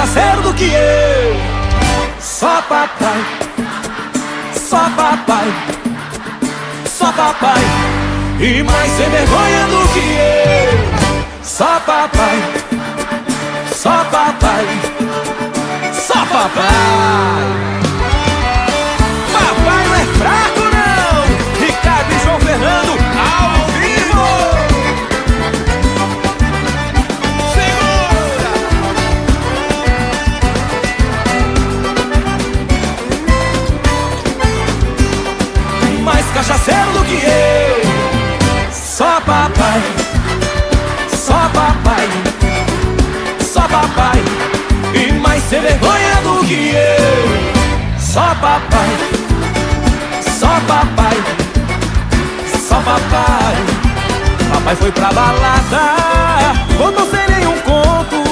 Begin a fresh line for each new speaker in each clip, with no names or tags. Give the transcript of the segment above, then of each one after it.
cachaceiro do que eu. Só papai, só papai, só papai, e mais sem vergonha do que eu. Só papai, só papai, só papai. Papai não é fraco não. Ricardo e João Fernando ao vivo. Segura. Mais cachaceiro do que eu. Só papai, só papai, só papai, e mais sem vergonha do que eu. Só papai, só papai, só papai. Papai foi pra balada, voltou sem nenhum conto.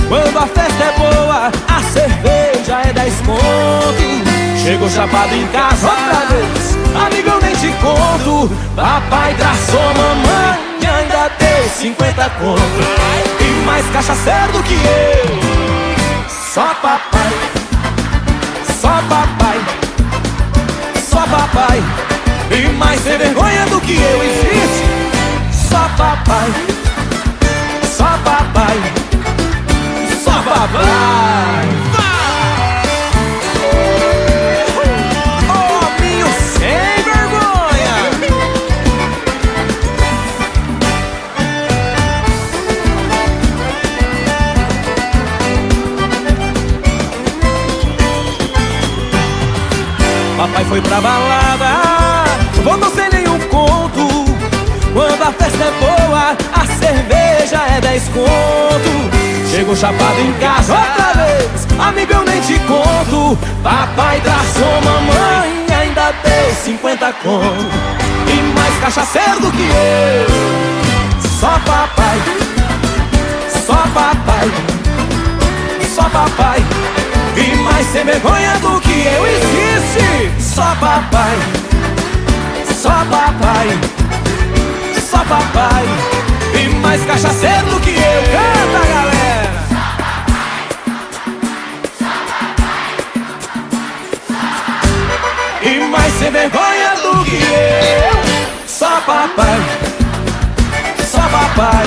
Quando a festa é boa, a cerveja é 10 conto. Chegou chapado em casa outra vez, amigo, eu nem te conto. Papai traçou mamãe e ainda deu 50 conto. E mais cachaceiro do que eu. Só papai, só papai, só papai, e mais sem vergonha do que eu existe. Só papai, só papai, só papai. Hominho sem vergonha. Papai foi pra balada, voltou sem nenhum conto. Quando a festa é boa, a cerveja é 10 conto. Chegou chapado em casa outra vez, amigo, eu nem te conto. Papai traçou mamãe e ainda deu 50 conto. E mais cachaceiro do que eu. Só papai, só papai, só papai, e mais sem vergonha do que eu existe. Só papai, só papai, só papai, e mais cachaceiro do que eu. Canta, galera! E mais sem vergonha do que eu. Só papai, só papai,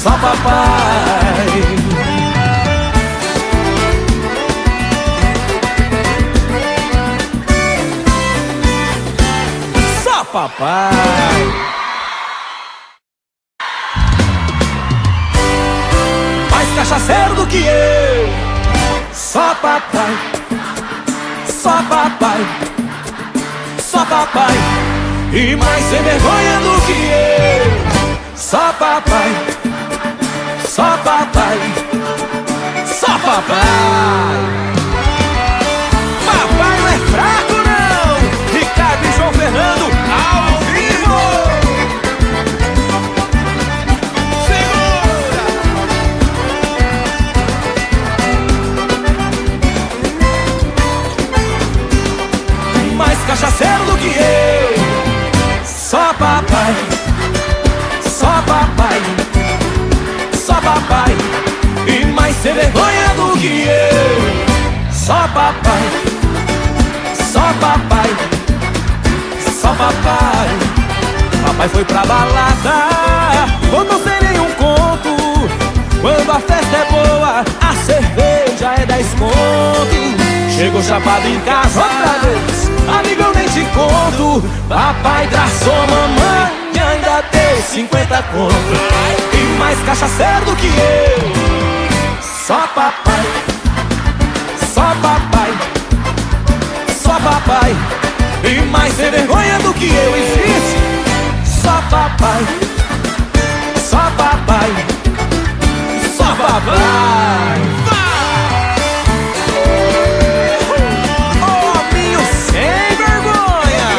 só papai. Papai. Mais cachaceiro do que eu. Só papai, só papai, só papai, e mais sem vergonha do que eu. Só papai, só papai, só papai. Papai não é fraco não. Ricardo e João Fernando ao vivo. Segura. Mais cachaceiro do que eu. Só papai, só papai, só papai, e mais sem vergonha do que eu. Só papai, só papai, só papai. Papai foi pra balada, voltou sem nenhum conto. Quando a festa é boa, a cerveja é 10 conto. Chegou chapado em casa outra vez, amigo, eu nem te conto. Papai traçou mamãe e ainda deu 50 conto. E mais cachaceiro do que eu. Só papai, só papai, só papai, e mais sem vergonha do que eu existe. Só papai, só papai, só papai. Hominho sem vergonha.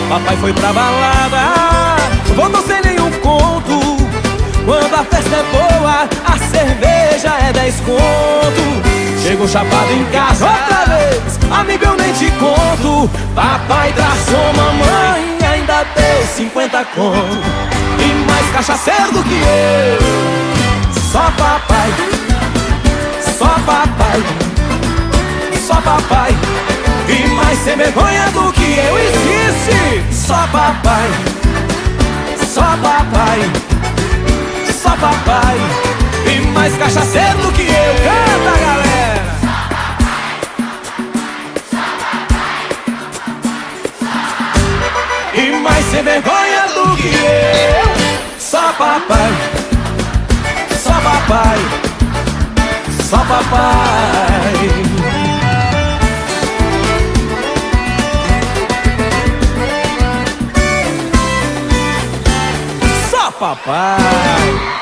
Papai foi pra balada, voltou sem nenhum conto. Quando a festa é boa, a cerveja é 10 conto. Chegou chapado em casa outra vez, amigo, eu nem te conto. Papai traçou mamãe, ainda deu 50 conto. E mais cachaceiro do que eu. Só papai, só papai, só papai. E mais sem vergonha do que eu existe. Só papai, só papai, só papai. E mais cachaceiro do que eu. Canta, galera! E mais sem vergonha do que eu. Só papai, só papai, só papai. Só papai.